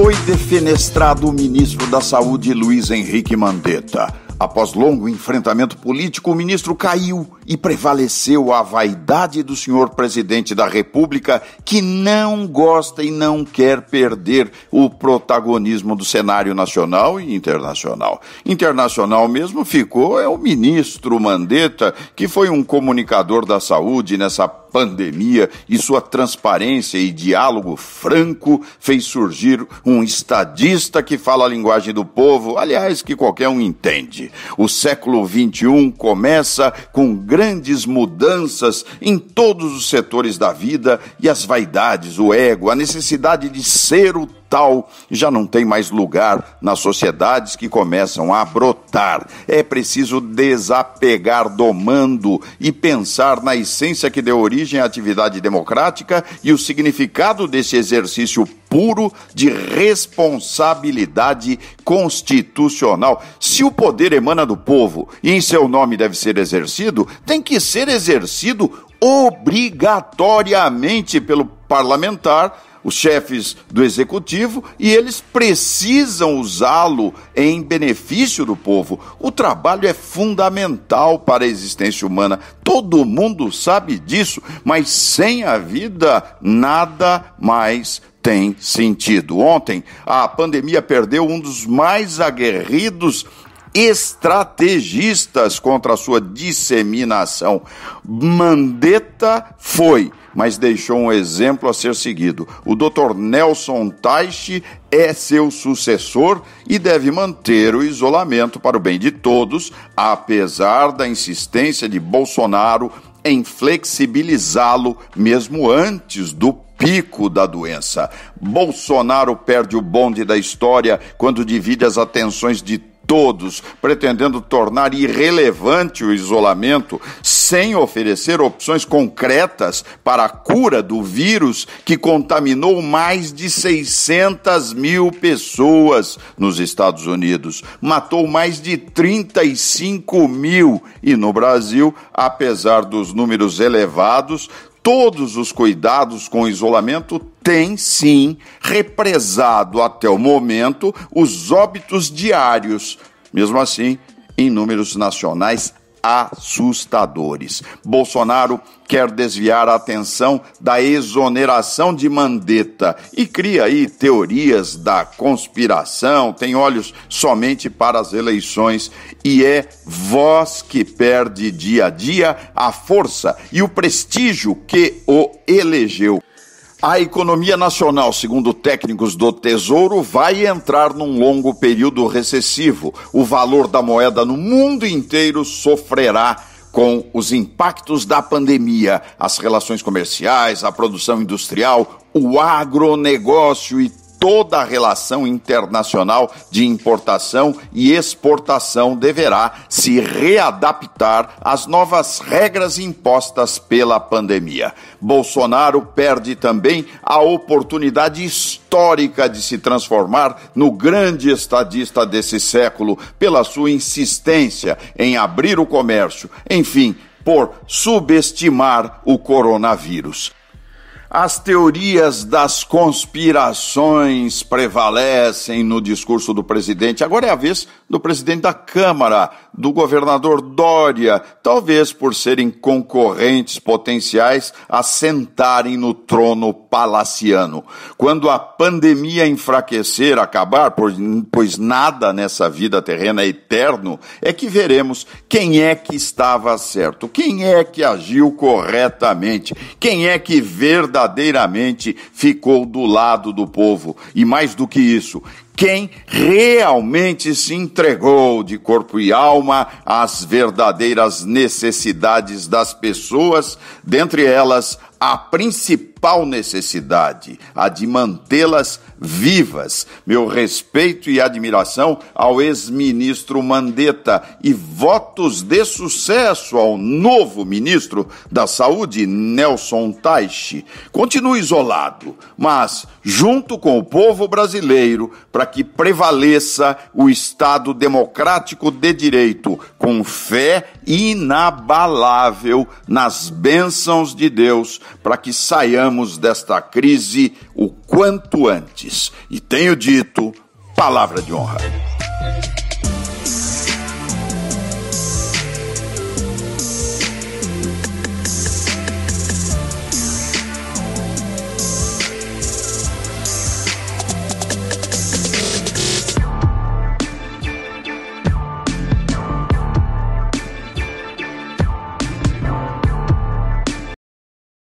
Foi defenestrado o ministro da Saúde, Luiz Henrique Mandetta. Após longo enfrentamento político, o ministro caiu e prevaleceu a vaidade do senhor presidente da República, que não gosta e não quer perder o protagonismo do cenário nacional e internacional. Internacional mesmo ficou o ministro Mandetta, que foi um comunicador da saúde nessa pandemia, e sua transparência e diálogo franco fez surgir um estadista que fala a linguagem do povo, aliás, que qualquer um entende. O século XXI começa com grandes mudanças em todos os setores da vida, e as vaidades, o ego, a necessidade de ser o tal já não tem mais lugar nas sociedades que começam a brotar. É preciso desapegar do mando e pensar na essência que deu origem à atividade democrática e o significado desse exercício puro de responsabilidade constitucional. Se o poder emana do povo e em seu nome deve ser exercido, tem que ser exercido obrigatoriamente pelo parlamentar, os chefes do executivo, e eles precisam usá-lo em benefício do povo. O trabalho é fundamental para a existência humana, todo mundo sabe disso, mas sem a vida nada mais tem sentido. Ontem, a pandemia perdeu um dos mais aguerridos estrategistas contra a sua disseminação. Mandetta foi, mas deixou um exemplo a ser seguido. O Dr. Nelson Teich é seu sucessor e deve manter o isolamento para o bem de todos, apesar da insistência de Bolsonaro em flexibilizá-lo mesmo antes do pico da doença. Bolsonaro perde o bonde da história quando divide as atenções de todos, pretendendo tornar irrelevante o isolamento, sem oferecer opções concretas para a cura do vírus que contaminou mais de 600 mil pessoas nos Estados Unidos, matou mais de 35 mil e no Brasil, apesar dos números elevados, todos os cuidados com o isolamento têm, sim, represado até o momento os óbitos diários, mesmo assim, em números nacionais assustadores. Bolsonaro quer desviar a atenção da exoneração de Mandetta e cria aí teorias da conspiração, tem olhos somente para as eleições e é voz que perde dia a dia a força e o prestígio que o elegeu. A economia nacional, segundo técnicos do Tesouro, vai entrar num longo período recessivo. O valor da moeda no mundo inteiro sofrerá com os impactos da pandemia, as relações comerciais, a produção industrial, o agronegócio e toda a relação internacional de importação e exportação deverá se readaptar às novas regras impostas pela pandemia. Bolsonaro perde também a oportunidade histórica de se transformar no grande estadista desse século pela sua insistência em abrir o comércio, enfim, por subestimar o coronavírus. As teorias das conspirações prevalecem no discurso do presidente. Agora é a vez do presidente da Câmara, do governador Dória, talvez por serem concorrentes potenciais a sentarem no trono palaciano. Quando a pandemia enfraquecer, acabar, pois nada nessa vida terrena é eterno, é que veremos quem é que estava certo, quem é que agiu corretamente, quem é que verdadeiramente ficou do lado do povo. E mais do que isso, quem realmente se entregou de corpo e alma às verdadeiras necessidades das pessoas, dentre elas a principal necessidade, a de mantê-las vivas. Meu respeito e admiração ao ex-ministro Mandetta e votos de sucesso ao novo ministro da Saúde, Nelson Teich. Continue isolado, mas junto com o povo brasileiro, para que prevaleça o Estado democrático de direito, com fé inabalável nas bênçãos de Deus, para que saiamos desta crise o quanto antes. E tenho dito, palavra de honra.